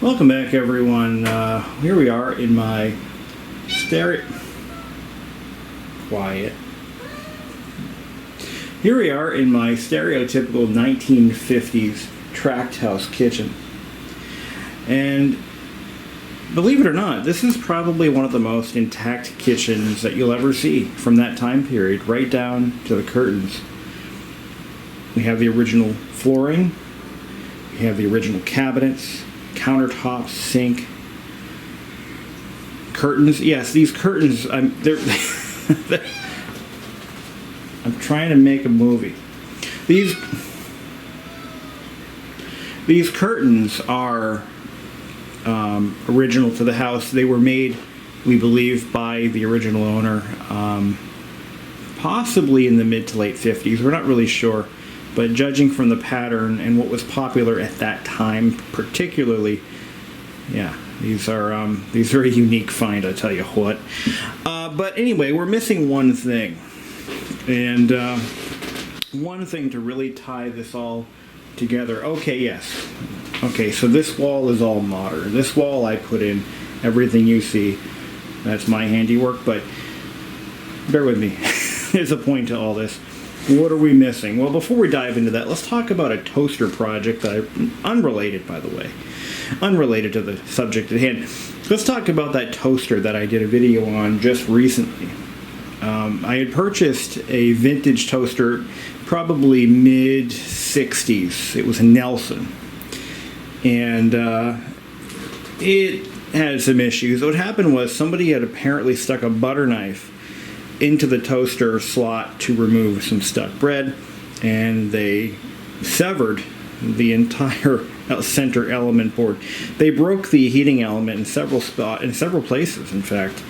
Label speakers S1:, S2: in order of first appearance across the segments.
S1: Welcome back, everyone. Here we are in my Quiet. Here we are in my stereotypical 1950s tract house kitchen. And believe it or not, this is probably one of the most intact kitchens that you'll ever see from that time period, right down to the curtains. We have the original flooring, we have the original cabinets, countertops, sink, curtains. Yes, these curtains, I'm trying to make a movie. These curtains are original to the house. They were made, we believe, by the original owner, possibly in the mid to late 50s. We're not really sure. But judging from the pattern and what was popular at that time, particularly, yeah, these are a unique find, I tell you what. But anyway, we're missing one thing. And one thing to really tie this all together. Okay, yes. Okay, so this wall is all modern. This wall I put in everything you see. That's my handiwork, but bear with me. There's a point to all this. What are we missing? Well, before we dive into that, let's talk about a toaster project that unrelated, by the way. Unrelated to the subject at hand. Let's talk about that toaster that I did a video on just recently. I had purchased a vintage toaster, probably mid-60s. It was a Nelson. And it had some issues. What happened was somebody had apparently stuck a butter knife into the toaster slot to remove some stuck bread, and they severed the entire center element board. They broke the heating element in several places, in fact.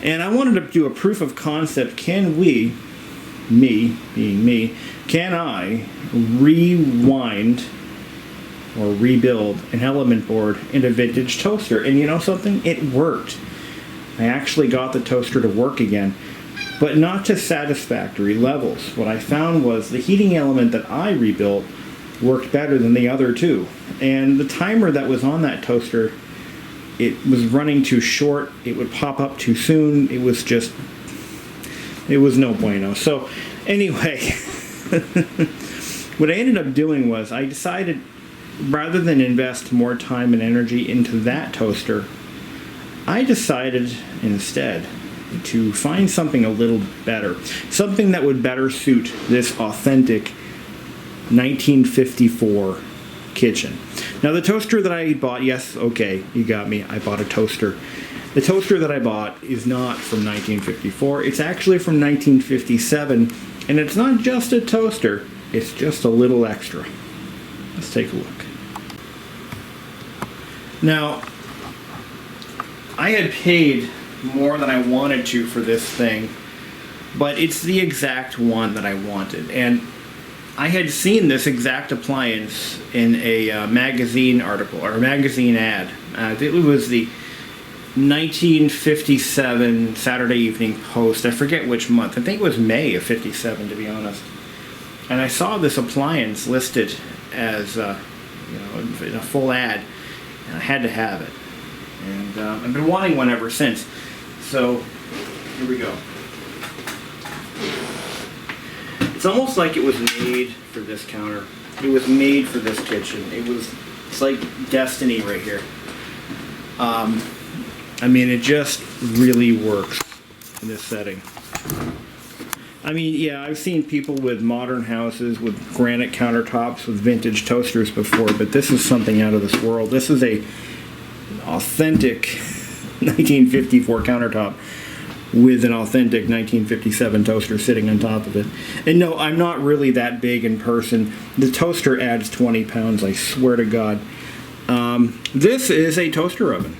S1: And I wanted to do a proof of concept. Can we, me being me, can I rewind or rebuild an element board in a vintage toaster? And you know something? It worked. I actually got the toaster to work again, but not to satisfactory levels. What I found was the heating element that I rebuilt worked better than the other two. And the timer that was on that toaster, it was running too short. It would pop up too soon. It was no bueno. So anyway, what I ended up doing was I decided, rather than invest more time and energy into that toaster, I decided instead to find something a little better. Something that would better suit this authentic 1954 kitchen. Now the toaster that I bought, yes, okay, you got me, I bought a toaster. The toaster that I bought is not from 1954, it's actually from 1957, and it's not just a toaster, it's just a little extra. Let's take a look. Now, I had paid more than I wanted to for this thing, but it's the exact one that I wanted. And I had seen this exact appliance in a magazine article, or a magazine ad. It was the 1957 Saturday Evening Post. I forget which month. I think it was May of 57, to be honest. And I saw this appliance listed as, in a full ad, and I had to have it. And I've been wanting one ever since. So, here we go. It's almost like it was made for this counter. It was made for this kitchen. It's like destiny right here. I mean, it just really works in this setting. I mean, yeah, I've seen people with modern houses with granite countertops with vintage toasters before, but this is something out of this world. This is an authentic 1954 countertop with an authentic 1957 toaster sitting on top of it. And no, I'm not really that big in person. The toaster adds 20 pounds, I swear to God. This is a toaster oven.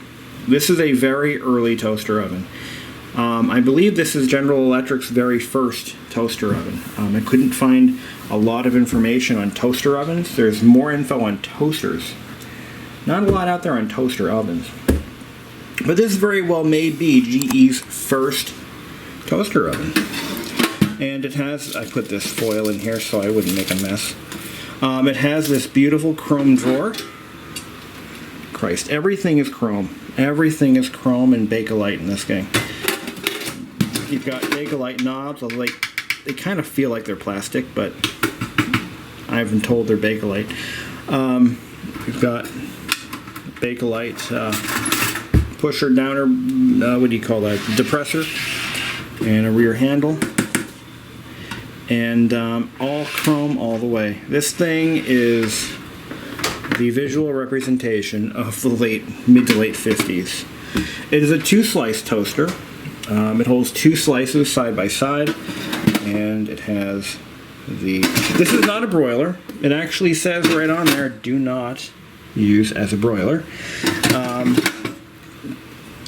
S1: This is a very early toaster oven. I believe this is General Electric's very first toaster oven. I couldn't find a lot of information on toaster ovens. There's more info on toasters. Not a lot out there on toaster ovens. But this very well may be GE's first toaster oven. And it has, I put this foil in here so I wouldn't make a mess. It has this beautiful chrome drawer. Christ, everything is chrome. Everything is chrome and Bakelite in this game. You've got Bakelite knobs, although they kind of feel like they're plastic, but I've been told they're Bakelite. We've got Bakelite pusher, downer, what do you call that? Depressor, and a rear handle. And all chrome all the way. This thing is the visual representation of the mid to late 50s. It is a 2-slice toaster. It holds 2 slices side by side, and it has this is not a broiler. It actually says right on there, do not use as a broiler.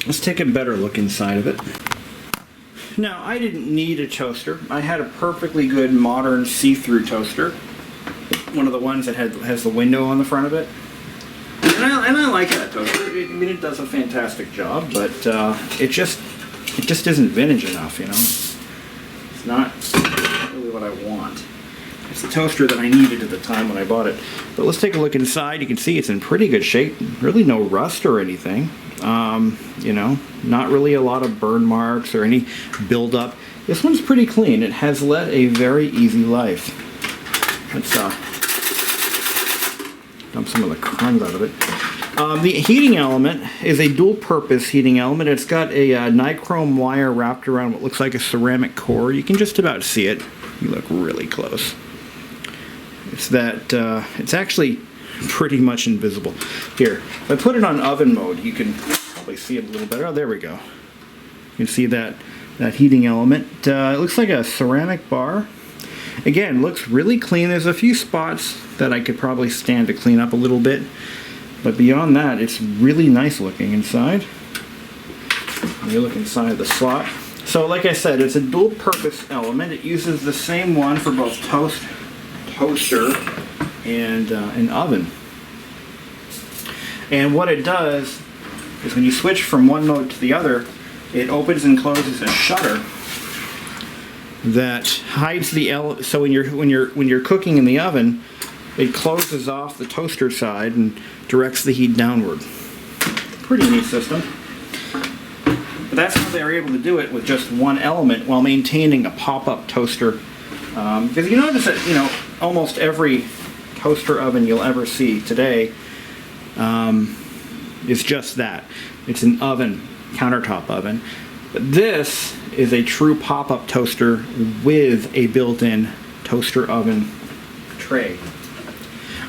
S1: Let's take a better look inside of it. Now, I didn't need a toaster. I had a perfectly good modern see-through toaster. One of the ones that has the window on the front of it. And I like that toaster. I mean, it does a fantastic job, but it just isn't vintage enough, you know. It's not really what I want. It's the toaster that I needed at the time when I bought it. But let's take a look inside. You can see it's in pretty good shape. Really no rust or anything. You know, not really a lot of burn marks or any buildup. This one's pretty clean. It has led a very easy life. Let's dump some of the crumbs out of it. The heating element is a dual-purpose heating element. It's got a nichrome wire wrapped around what looks like a ceramic core. You can just about see it. You look really close. It's actually pretty much invisible. Here, if I put it on oven mode, you can probably see it a little better. Oh, there we go. You can see that heating element. It looks like a ceramic bar. Again, looks really clean. There's a few spots that I could probably stand to clean up a little bit. But beyond that, it's really nice looking inside. When you look inside the slot. So like I said, it's a dual purpose element. It uses the same one for both toaster, and an oven. And what it does is when you switch from one mode to the other, it opens and closes a shutter that hides the so when you're cooking in the oven, it closes off the toaster side and directs the heat downward. Pretty neat system. But that's how they're able to do it with just one element while maintaining a pop-up toaster. Because you notice that, you know, almost every toaster oven you'll ever see today is just that. It's an oven, countertop oven. But this is a true pop-up toaster with a built-in toaster oven tray.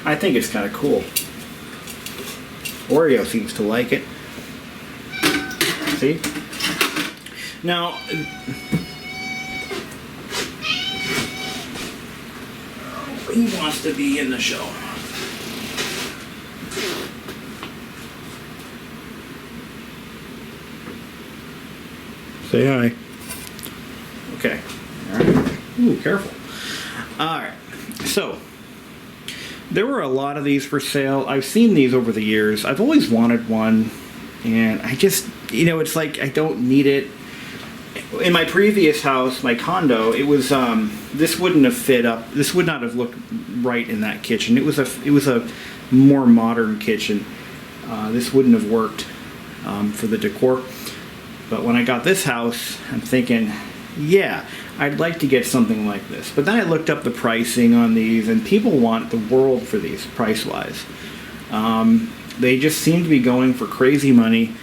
S1: I think it's kind of cool. Oreo seems to like it. See? Now, who wants to be in the show? Say hi. Okay. All right. Ooh, careful. All right. So, there were a lot of these for sale. I've seen these over the years. I've always wanted one, and I just, you know, it's like I don't need it. In my previous house, my condo, it was this wouldn't have fit up. This would not have looked right in that kitchen. It was a more modern kitchen. This wouldn't have worked for the decor. But when I got this house, I'm thinking, yeah, I'd like to get something like this. But then I looked up the pricing on these, and people want the world for these price-wise. They just seem to be going for crazy money,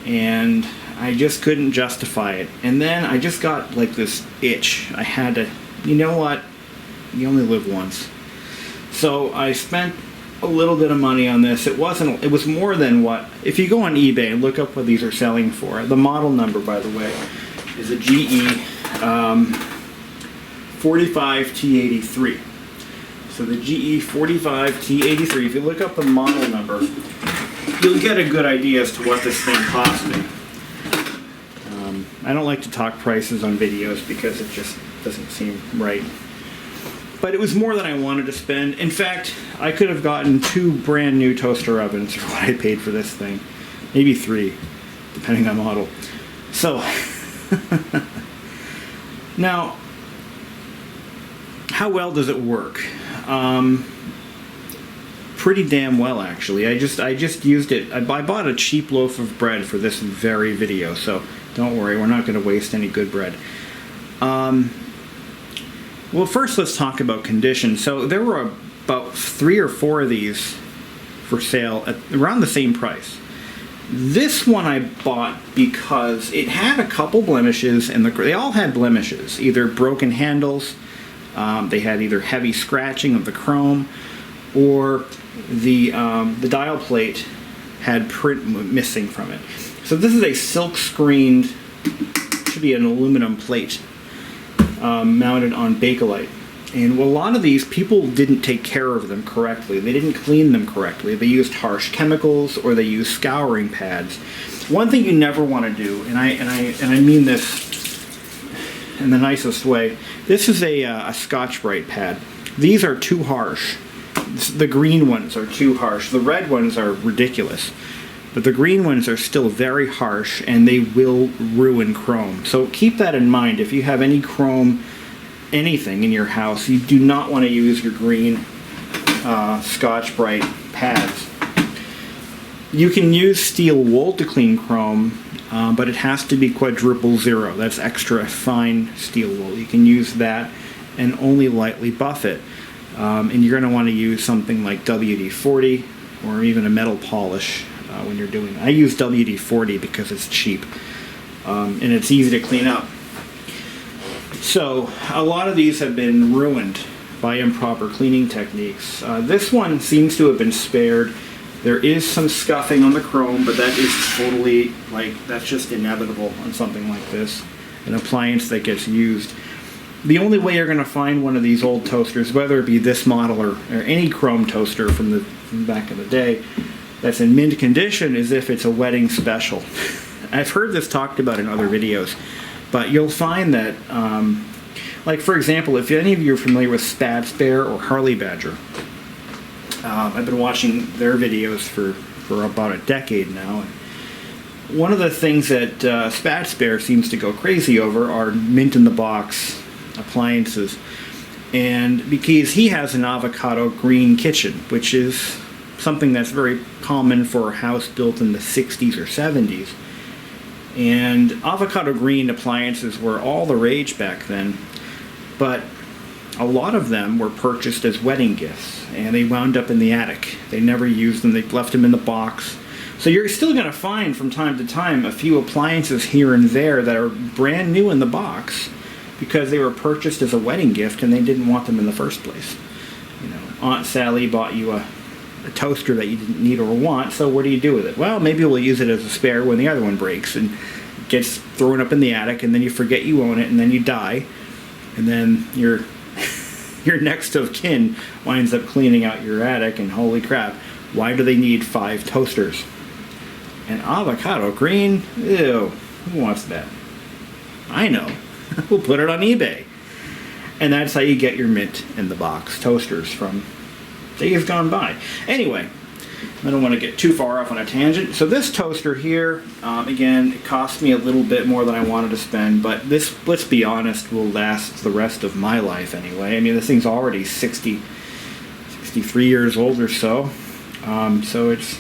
S1: and I just couldn't justify it. And then I just got like this itch. I had to, you know what? You only live once. So I spent a little bit of money on this. It was more than what, if you go on eBay and look up what these are selling for, the model number, by the way, is a GE 45T83. So the GE 45T83, if you look up the model number, you'll get a good idea as to what this thing cost me. I don't like to talk prices on videos because it just doesn't seem right. But it was more than I wanted to spend. In fact, I could have gotten 2 brand new toaster ovens for what I paid for this thing. Maybe 3, depending on model. So, now, how well does it work? pretty damn well, actually. I just used it. I bought a cheap loaf of bread for this very video, so don't worry, we're not going to waste any good bread. Well, first let's talk about condition. So there were about 3 or 4 of these for sale at around the same price. This one I bought because it had a couple blemishes, and they all had blemishes, either broken handles, they had either heavy scratching of the chrome, or the dial plate had print missing from it. So this is a silk screened, should be an aluminum plate, mounted on Bakelite. And a lot of these, people didn't take care of them correctly. They didn't clean them correctly. They used harsh chemicals, or they used scouring pads. One thing you never want to do, and I mean this in the nicest way, this is a Scotch-Brite pad. These are too harsh. The green ones are too harsh. The red ones are ridiculous. But the green ones are still very harsh, and they will ruin chrome. So keep that in mind. If you have any chrome, anything in your house, you do not want to use your green Scotch-Brite pads. You can use steel wool to clean chrome, but it has to be quadruple zero. That's extra fine steel wool. You can use that and only lightly buff it. And you're going to want to use something like WD-40 or even a metal polish when you're doing it. I use WD-40 because it's cheap and it's easy to clean up. So a lot of these have been ruined by improper cleaning techniques. This one seems to have been spared. There is some scuffing on the chrome, but that is totally, that's just inevitable on something like this, an appliance that gets used. The only way you're going to find one of these old toasters, whether it be this model or any chrome toaster from back in the day, that's in mint condition, is if it's a wedding special. I've heard this talked about in other videos, but you'll find that, like for example, if any of you are familiar with Spatz Bear or Harley Badger, I've been watching their videos for about a decade now. And one of the things that Spatz Bear seems to go crazy over are mint-in-the-box appliances. And because he has an avocado green kitchen, which is something that's very common for a house built in the 60s or 70s. And avocado green appliances were all the rage back then, but a lot of them were purchased as wedding gifts, and they wound up in the attic. They never used them, they left them in the box. So you're still going to find from time to time a few appliances here and there that are brand new in the box because they were purchased as a wedding gift and they didn't want them in the first place. You know, Aunt Sally bought you a toaster that you didn't need or want, so what do you do with it? Well, maybe we'll use it as a spare when the other one breaks and gets thrown up in the attic, and then you forget you own it, and then you die, and then your next of kin winds up cleaning out your attic, and holy crap, why do they need 5 toasters? And avocado green? Ew, who wants that? I know. We'll put it on eBay. And that's how you get your mint-in-the-box toasters from days gone by. Anyway, I don't want to get too far off on a tangent. So this toaster here, again, it cost me a little bit more than I wanted to spend, but this, let's be honest, will last the rest of my life anyway. I mean, this thing's already 63 years old or so, so it's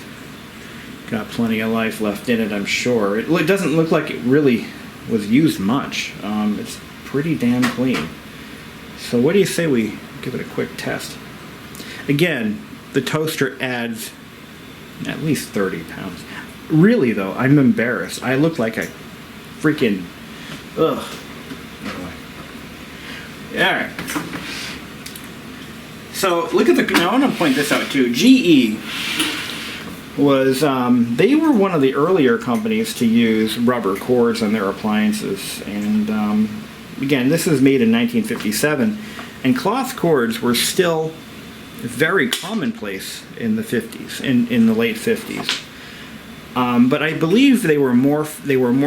S1: got plenty of life left in it, I'm sure. It doesn't look like it really was used much. It's pretty damn clean. So what do you say we give it a quick test? Again, the toaster adds at least 30 pounds. Really, though, I'm embarrassed. I look like a freaking... Ugh. Anyway. Alright. So, look at the... Now, I want to point this out, too. GE was... they were one of the earlier companies to use rubber cords on their appliances. And, again, this is made in 1957. And cloth cords were still very commonplace in the 50s, in the late 50s. But I believe they were more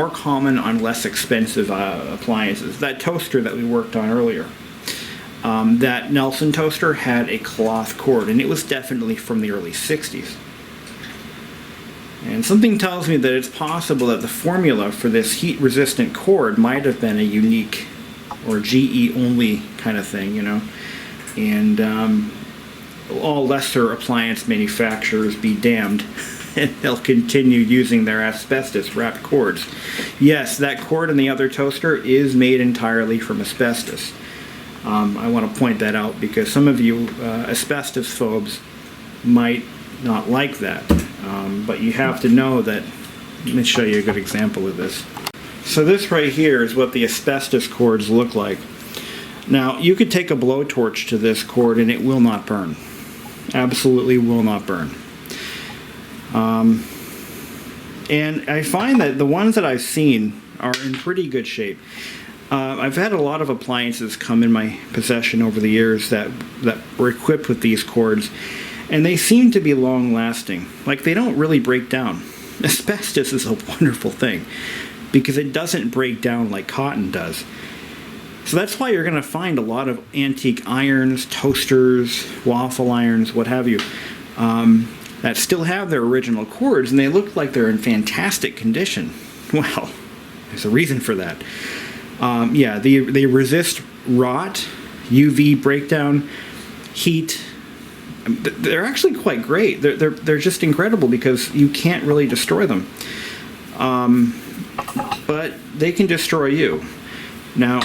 S1: common on less expensive appliances. That toaster that we worked on earlier, that Nelson toaster had a cloth cord, and it was definitely from the early 60s. And something tells me that it's possible that the formula for this heat-resistant cord might have been a unique or GE-only kind of thing, you know. And all lesser appliance manufacturers be damned, and they'll continue using their asbestos-wrapped cords. Yes, that cord in the other toaster is made entirely from asbestos. I want to point that out because some of you asbestos phobes might not like that. But you have to know that. Let me show you a good example of this. So this right here is what the asbestos cords look like. Now, you could take a blowtorch to this cord and it will not burn. Absolutely will not burn. And I find that the ones that I've seen are in pretty good shape. I've had a lot of appliances come in my possession over the years that were equipped with these cords, and they seem to be long-lasting. Like, they don't really break down. Asbestos is a wonderful thing because it doesn't break down like cotton does. So that's why you're going to find a lot of antique irons, toasters, waffle irons, what have you, that still have their original cords, and they look like they're in fantastic condition. Well, there's a reason for that. Yeah, they resist rot, UV breakdown, heat. They're actually quite great. They're just incredible because you can't really destroy them. But they can destroy you. Now,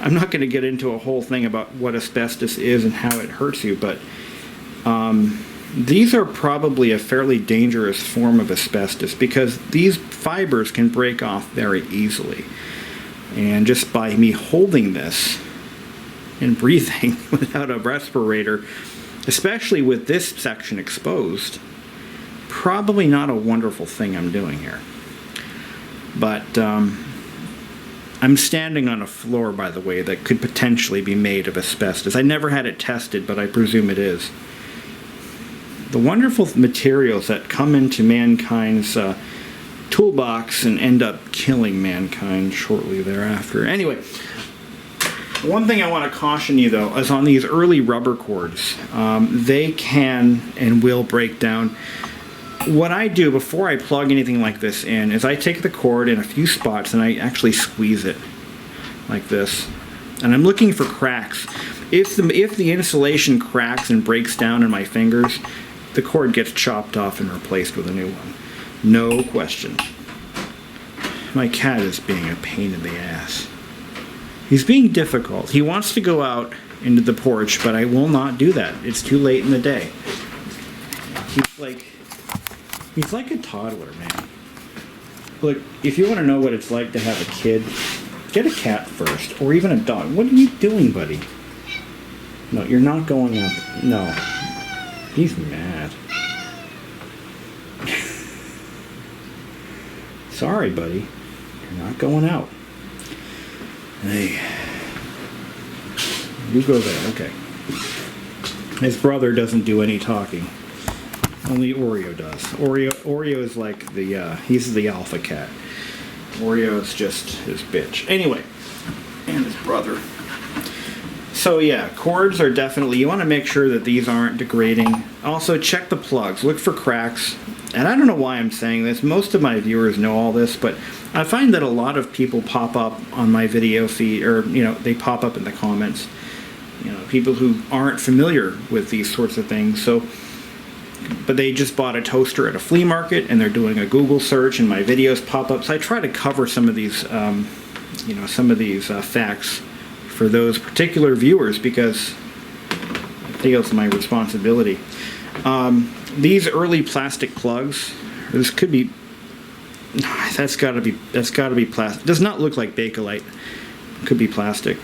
S1: I'm not going to get into a whole thing about what asbestos is and how it hurts you, but these are probably a fairly dangerous form of asbestos because these fibers can break off very easily. And just by me holding this and breathing without a respirator, especially with this section exposed, probably not a wonderful thing I'm doing here. But I'm standing on a floor, by the way, that could potentially be made of asbestos. I never had it tested, but I presume it is. The wonderful materials that come into mankind's toolbox and end up killing mankind shortly thereafter. Anyway, one thing I want to caution you, though, is on these early rubber cords. They can and will break down. What I do before I plug anything like this in is I take the cord in a few spots and I actually squeeze it like this. And I'm looking for cracks. If the insulation cracks and breaks down in my fingers, the cord gets chopped off and replaced with a new one. No question. My cat is being a pain in the ass. He's being difficult. He wants to go out into the porch, but I will not do that. It's too late in the day. He's like a toddler, man. Look, if you want to know what it's like to have a kid, get a cat first, or even a dog. What are you doing, buddy? No, you're not going out. No. He's mad. Sorry, buddy. You're not going out. Hey. You go there, okay. His brother doesn't do any talking. Only Oreo does. Oreo is like he's the alpha cat. Oreo is just his bitch. Anyway, and his brother. So yeah, cords are definitely, you want to make sure that these aren't degrading. Also, check the plugs. Look for cracks. And I don't know why I'm saying this. Most of my viewers know all this, but I find that a lot of people pop up on my video feed, or, they pop up in the comments. People who aren't familiar with these sorts of things. So, but they just bought a toaster at a flea market and they're doing a Google search and my videos pop up. So I try to cover some of these, facts for those particular viewers because I think it's my responsibility. These early plastic plugs, this could be, that's got to be plastic. Does not look like Bakelite. Could be plastic.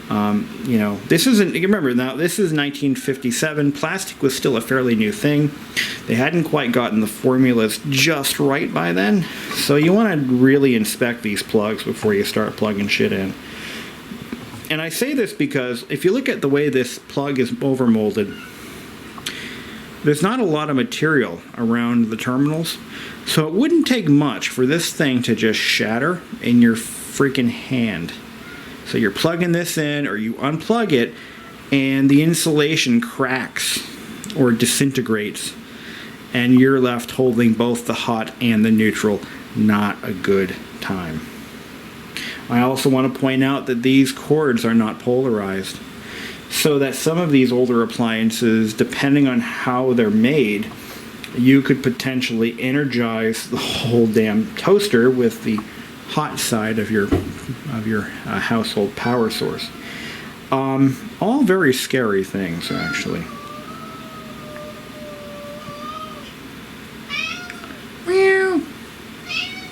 S1: This isn't, remember now, this is 1957. Plastic was still a fairly new thing. They hadn't quite gotten the formulas just right by then. So you want to really inspect these plugs before you start plugging shit in. And I say this because if you look at the way this plug is overmolded, there's not a lot of material around the terminals. So it wouldn't take much for this thing to just shatter in your freaking hand. So you're plugging this in, or you unplug it, and the insulation cracks or disintegrates, and you're left holding both the hot and the neutral. Not a good time. I also want to point out that these cords are not polarized. So that some of these older appliances, depending on how they're made, you could potentially energize the whole damn toaster with the hot side of your household power source. All very scary things, actually. Meow.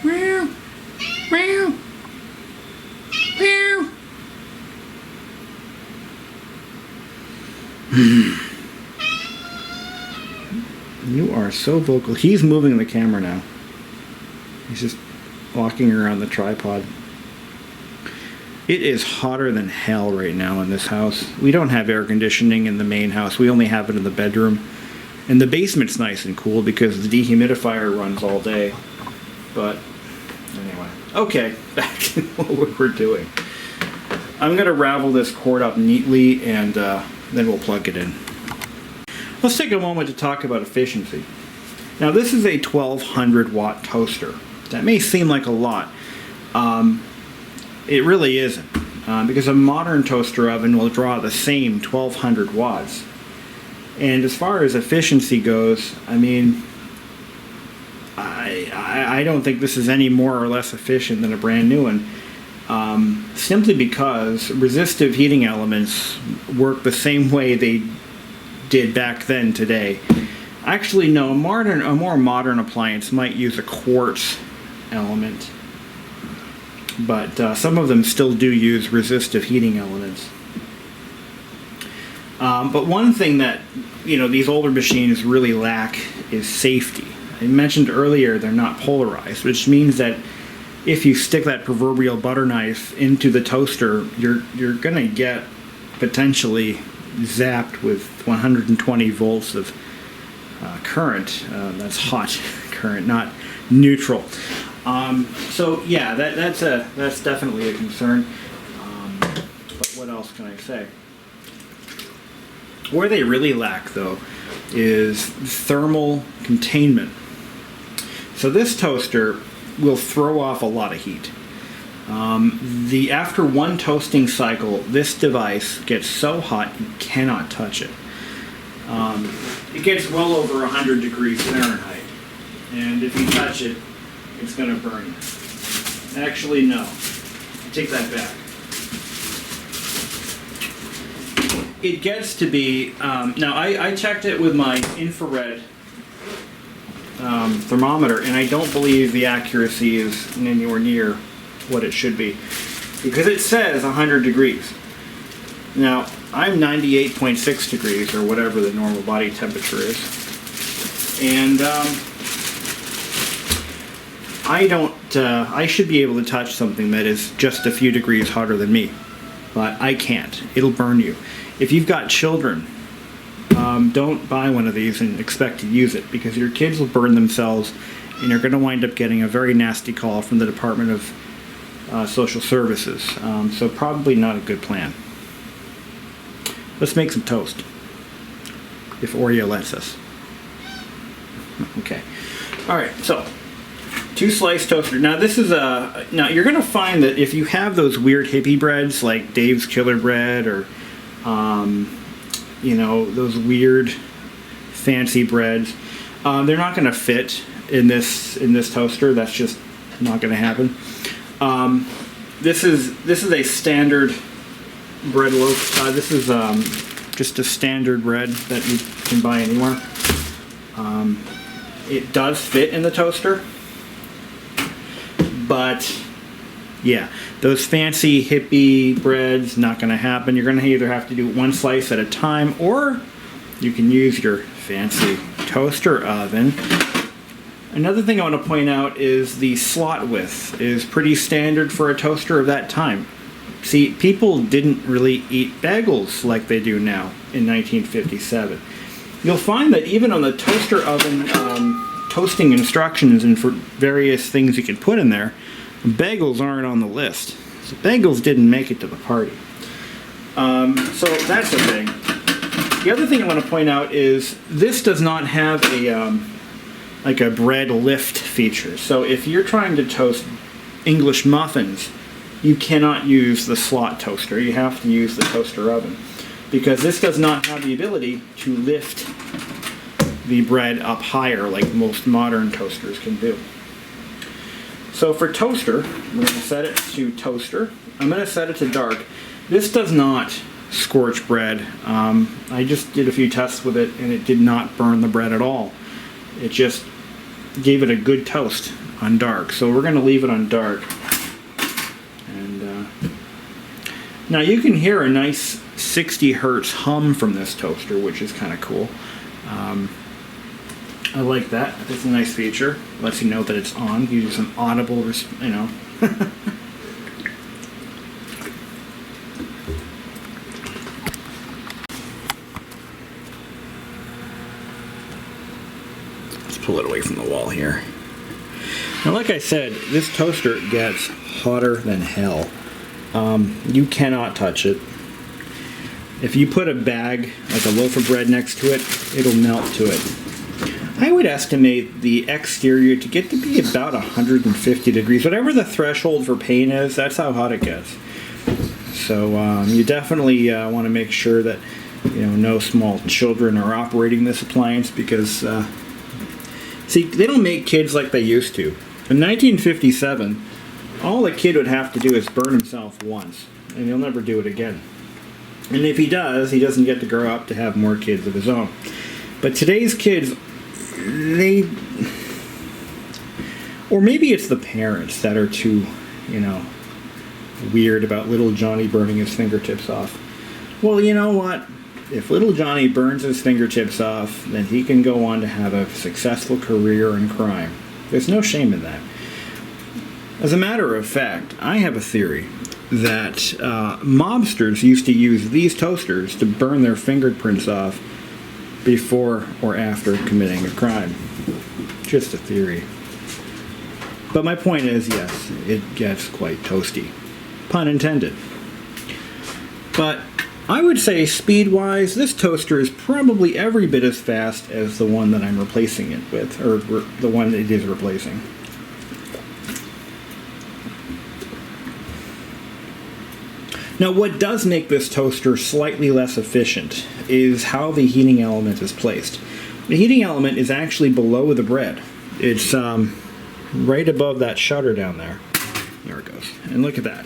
S1: Meow. Meow. Meow. You are so vocal. He's moving the camera now. He's just walking around the tripod. It is hotter than hell right now in this house. We don't have air conditioning in the main house. We only have it in the bedroom. And the basement's nice and cool because the dehumidifier runs all day. But anyway. Okay, back to what we're doing. I'm going to ravel this cord up neatly and then we'll plug it in. Let's take a moment to talk about efficiency. Now this is a 1200 watt toaster. That may seem like a lot. It really isn't, because a modern toaster oven will draw the same 1200 watts. And as far as efficiency goes, I mean, I don't think this is any more or less efficient than a brand new one, simply because resistive heating elements work the same way they did back then today. Actually, no, a more modern appliance might use a quartz element, but some of them still do use resistive heating elements. But one thing that these older machines really lack is safety. I mentioned earlier they're not polarized, which means that if you stick that proverbial butter knife into the toaster, you're gonna get potentially zapped with 120 volts of current. That's hot current, not neutral. So yeah, that's definitely a concern. But what else can I say? Where they really lack, though, is thermal containment. So this toaster will throw off a lot of heat. After one toasting cycle, this device gets so hot you cannot touch it. It gets well over 100 degrees Fahrenheit, and if you touch it, it's going to burn you. Actually, no. I take that back. It gets to be, now I checked it with my infrared thermometer, and I don't believe the accuracy is anywhere near what it should be, because it says 100 degrees. Now, I'm 98.6 degrees, or whatever the normal body temperature is, and I should be able to touch something that is just a few degrees hotter than me, but I can't. It'll burn you. If you've got children, don't buy one of these and expect to use it, because your kids will burn themselves and you're going to wind up getting a very nasty call from the Department of Social Services. So probably not a good plan. Let's make some toast, if Oreo lets us. Okay. All right, so 2 slice toaster. Now this is now you're going to find that if you have those weird hippie breads like Dave's Killer Bread, or those weird fancy breads, they're not going to fit in this toaster. That's just not going to happen. This is a standard bread loaf. This is just a standard bread that you can buy anywhere. It does fit in the toaster, but yeah, those fancy hippie breads, not going to happen. You're going to either have to do 1 slice at a time, or you can use your fancy toaster oven. Another thing I want to point out is the slot width is pretty standard for a toaster of that time. See, people didn't really eat bagels like they do now in 1957. You'll find that even on the toaster oven toasting instructions and for various things you can put in there, bagels aren't on the list. So bagels didn't make it to the party. So that's the thing. The other thing I want to point out is this does not have like a bread lift feature. So if you're trying to toast English muffins, you cannot use the slot toaster. You have to use the toaster oven. because this does not have the ability to lift the bread up higher like most modern toasters can do. So for toaster, we're going to set it to toaster. I'm going to set it to dark. This does not scorch bread. I just did a few tests with it and it did not burn the bread at all. It just gave it a good toast on dark. So we're going to leave it on dark. And now you can hear a nice 60 hertz hum from this toaster, which is kind of cool. I like that. It's a nice feature. Lets you know that it's on. Gives you some audible, you know. Let's pull it away from the wall here. Now, like I said, this toaster gets hotter than hell. You cannot touch it. If you put a bag, like a loaf of bread next to it, it'll melt to it. I would estimate the exterior to get to be about 150 degrees. Whatever the threshold for pain is, that's how hot it gets. So you definitely want to make sure that no small children are operating this appliance, because see, they don't make kids like they used to. In 1957, all a kid would have to do is burn himself once, and he'll never do it again. And if he does, he doesn't get to grow up to have more kids of his own. But today's kids, or maybe it's the parents that are too, weird about little Johnny burning his fingertips off. Well, you know what? If little Johnny burns his fingertips off, then he can go on to have a successful career in crime. There's no shame in that. As a matter of fact, I have a theory that mobsters used to use these toasters to burn their fingerprints off before or after committing a crime. Just a theory. But my point is, yes, it gets quite toasty. Pun intended. But I would say speed-wise, this toaster is probably every bit as fast as the one that I'm replacing it with, or the one it is replacing. Now, what does make this toaster slightly less efficient is how the heating element is placed. The heating element is actually below the bread. It's right above that shutter down there. There it goes. And look at that.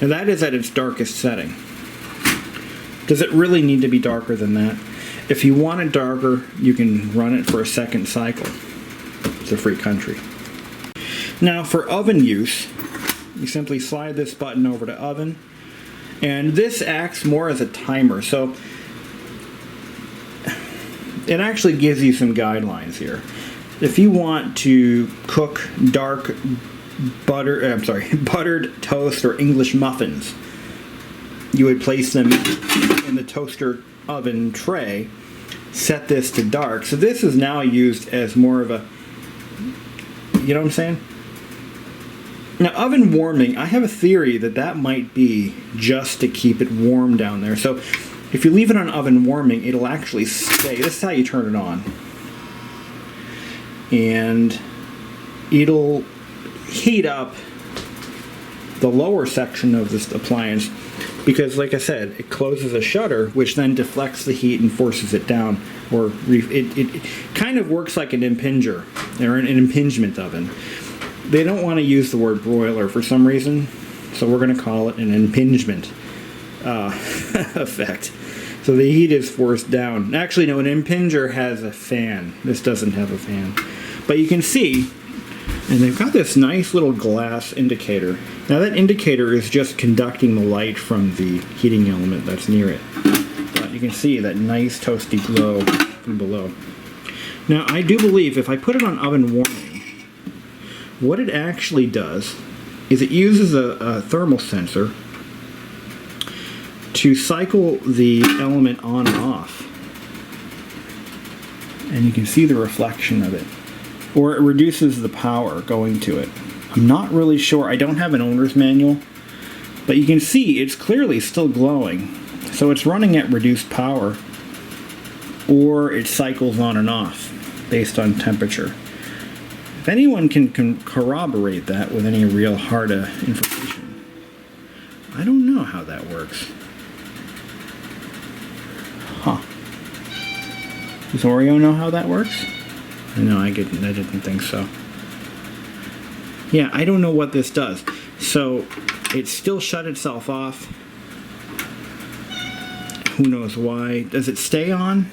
S1: And that is at its darkest setting. Does it really need to be darker than that? If you want it darker, you can run it for a second cycle. It's a free country. Now, for oven use, you simply slide this button over to oven. And this acts more as a timer, so it actually gives you some guidelines here. If you want to cook dark buttered toast or English muffins, you would place them in the toaster oven tray, set this to dark. So this is now used as more of a, you know what I'm saying? Now, oven warming, I have a theory that might be just to keep it warm down there. So if you leave it on oven warming, it'll actually stay. This is how you turn it on. And it'll heat up the lower section of this appliance because, like I said, it closes a shutter, which then deflects the heat and forces it down. Or it kind of works like an impinger, or an impingement oven. They don't want to use the word broiler for some reason, so we're going to call it an impingement effect. So the heat is forced down. Actually, no, an impinger has a fan. This doesn't have a fan. But you can see, and they've got this nice little glass indicator. Now that indicator is just conducting the light from the heating element that's near it. But you can see that nice toasty glow from below. Now, I do believe if I put it on oven warming, what it actually does is it uses a thermal sensor to cycle the element on and off. And you can see the reflection of it. Or it reduces the power going to it. I'm not really sure. I don't have an owner's manual. But you can see it's clearly still glowing. So it's running at reduced power. Or it cycles on and off based on temperature. If anyone can corroborate that with any real hard information, I don't know how that works. Does Oreo know how that works? No, I didn't think so. Yeah, I don't know what this does. So it still shut itself off. Who knows why? Does it stay on?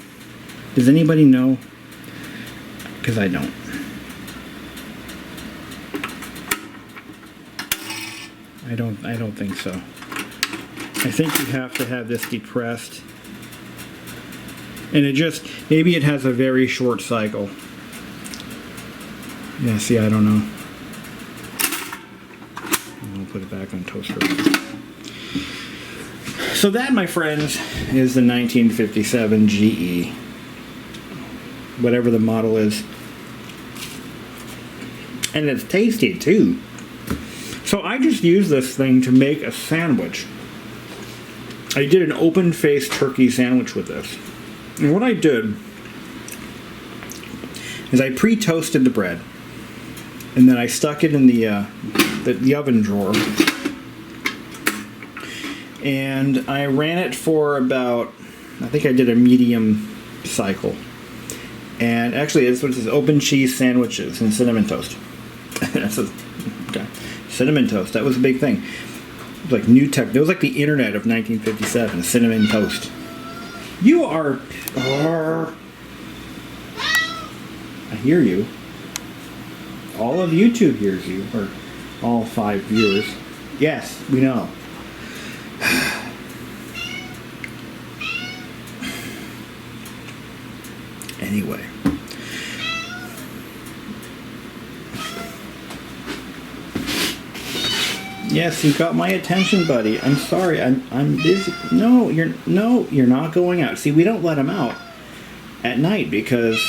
S1: Does anybody know? Because I don't. I don't think so. I think you have to have this depressed. And maybe it has a very short cycle. Yeah, see, I don't know. I'll put it back on toaster. So that, my friends, is the 1957 GE. Whatever the model is. And it's tasty, too. So I just used this thing to make a sandwich. I did an open-faced turkey sandwich with this. And what I did is I pre-toasted the bread. And then I stuck it in the oven drawer. And I ran it for about, I think I did a medium cycle. And actually, this was open cheese sandwiches and cinnamon toast. Okay. Cinnamon toast, that was a big thing. It was like new tech. It was like the internet of 1957, cinnamon toast. You are... I hear you. All of YouTube hears you, or all 5 viewers. Yes, we know. Anyway. Yes, you got my attention, buddy. I'm sorry. I'm busy. No, you're not going out. See, we don't let him out at night because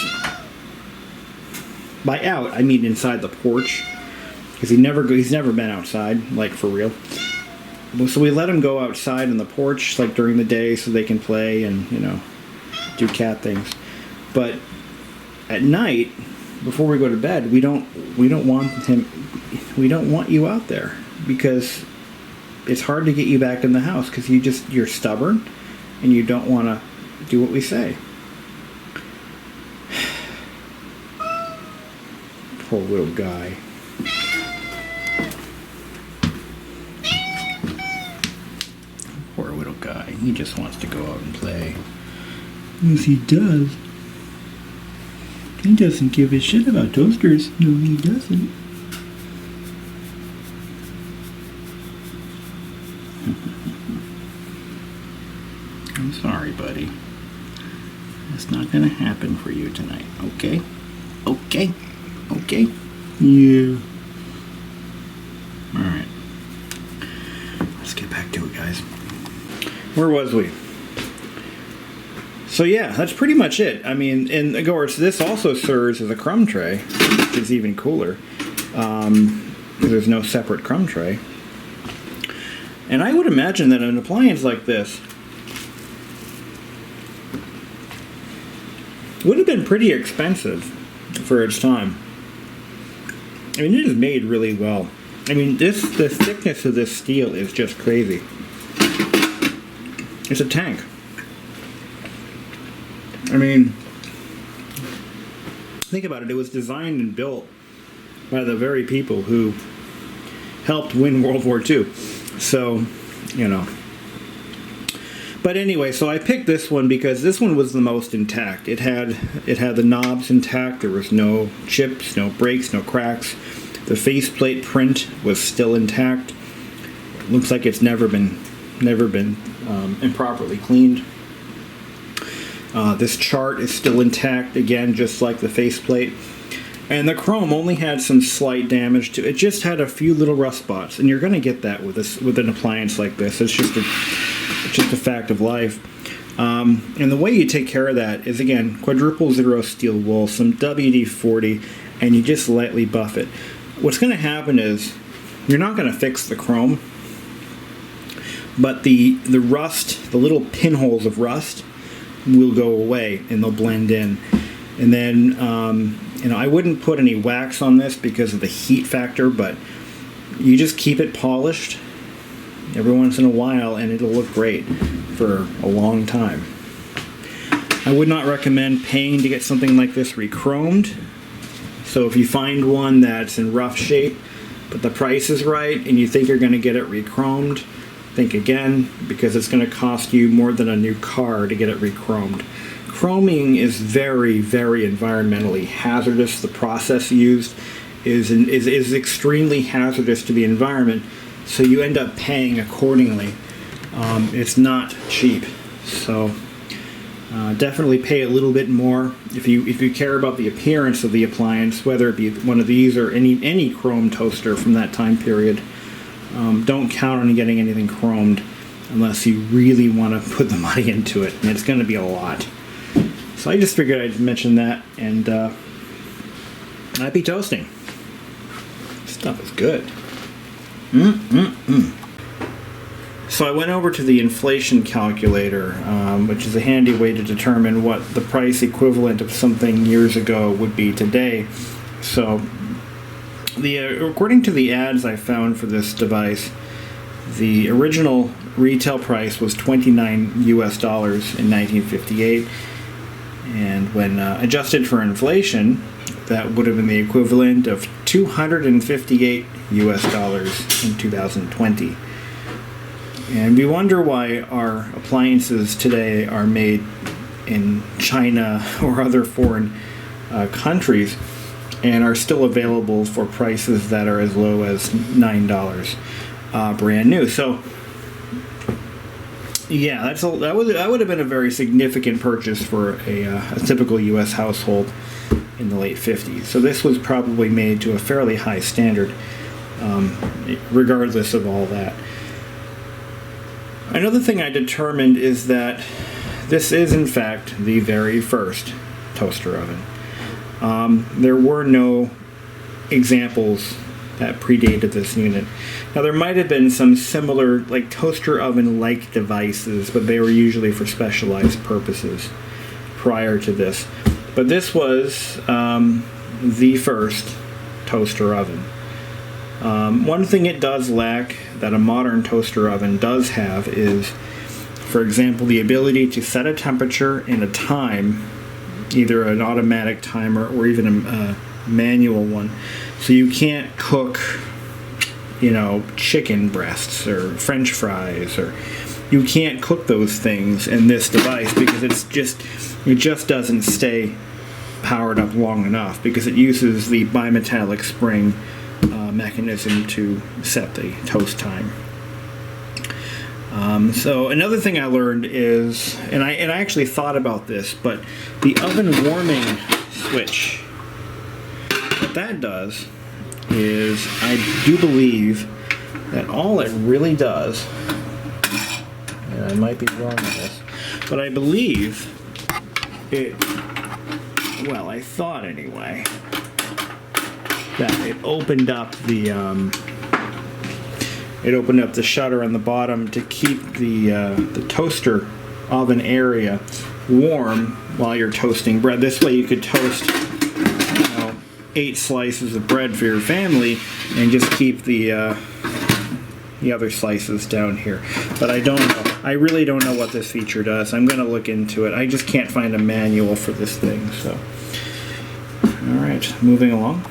S1: by out I mean inside the porch, because he's never been outside, like, for real. So we let him go outside in the porch, like, during the day, so they can play and, do cat things. But at night, before we go to bed, we don't want you out there, because it's hard to get you back in the house, because you're stubborn and you don't want to do what we say. Poor little guy. Poor little guy. He just wants to go out and play. Yes, he does. He doesn't give a shit about toasters. No, he doesn't. I'm sorry, buddy. It's not gonna happen for you tonight, okay? Okay? Okay? Yeah. Alright. Let's get back to it, guys. Where was we? So yeah, that's pretty much it. I mean, and of course, this also serves as a crumb tray, which is even cooler. There's no separate crumb tray. And I would imagine that an appliance like this would have been pretty expensive for its time. I mean, it is made really well. I mean, the thickness of this steel is just crazy. It's a tank. I mean, think about it. It was designed and built by the very people who helped win World War II. So, But anyway, so I picked this one because this one was the most intact. It had the knobs intact. There was no chips, no breaks, no cracks. The faceplate print was still intact. It looks like it's never been improperly cleaned. This chart is still intact, again, just like the faceplate. And the chrome only had some slight damage to it. It just had a few little rust spots, and you're going to get that with an appliance like this. It's just a fact of life. And the way you take care of that is, again, quadruple zero steel wool, some WD-40, and you just lightly buff it. What's going to happen is you're not going to fix the chrome, but the rust, the little pinholes of rust, will go away and they'll blend in. And then I wouldn't put any wax on this because of the heat factor, but you just keep it polished every once in a while and it'll look great for a long time. I would not recommend paying to get something like this re-chromed. So if you find one that's in rough shape, but the price is right, and you think you're going to get it re-chromed, think again, because it's going to cost you more than a new car to get it re-chromed. Chroming is very, very environmentally hazardous. The process used is extremely hazardous to the environment, so you end up paying accordingly. It's not cheap, so definitely pay a little bit more if you care about the appearance of the appliance, whether it be one of these or any chrome toaster from that time period. Don't count on getting anything chromed unless you really want to put the money into it, and it's going to be a lot. So I just figured I'd mention that, and happy toasting. Stuff is good. So I went over to the inflation calculator, which is a handy way to determine what the price equivalent of something years ago would be today. So, according to the ads I found for this device, the original retail price was $29 US in 1958, and when adjusted for inflation, that would have been the equivalent of $258 US in 2020. And we wonder why our appliances today are made in China or other foreign countries and are still available for prices that are as low as $9 brand new. So, yeah, that would have been a very significant purchase for a typical U.S. household in the late 50s. So this was probably made to a fairly high standard, regardless of all that. Another thing I determined is that this is, in fact, the very first toaster oven. There were no examples that predated this unit. Now, there might have been some similar, like toaster oven-like devices, but they were usually for specialized purposes prior to this. But this was the first toaster oven. One thing it does lack that a modern toaster oven does have is, for example, the ability to set a temperature and a time, either an automatic timer or even a manual one. So you can't cook, chicken breasts or French fries, or you can't cook those things in this device because it just doesn't stay powered up long enough because it uses the bimetallic spring mechanism to set the toast time. So another thing I learned is, and I actually thought about this, but the oven warming switch, what that does is, I do believe that all it really does, and I might be wrong on this, but I believe I thought anyway, that it opened up the shutter on the bottom to keep the toaster oven area warm while you're toasting bread. This way you could toast 8 slices of bread for your family and just keep the other slices down here. But I don't know. I really don't know what this feature does. I'm going to look into it. I just can't find a manual for this thing. So, all right, moving along.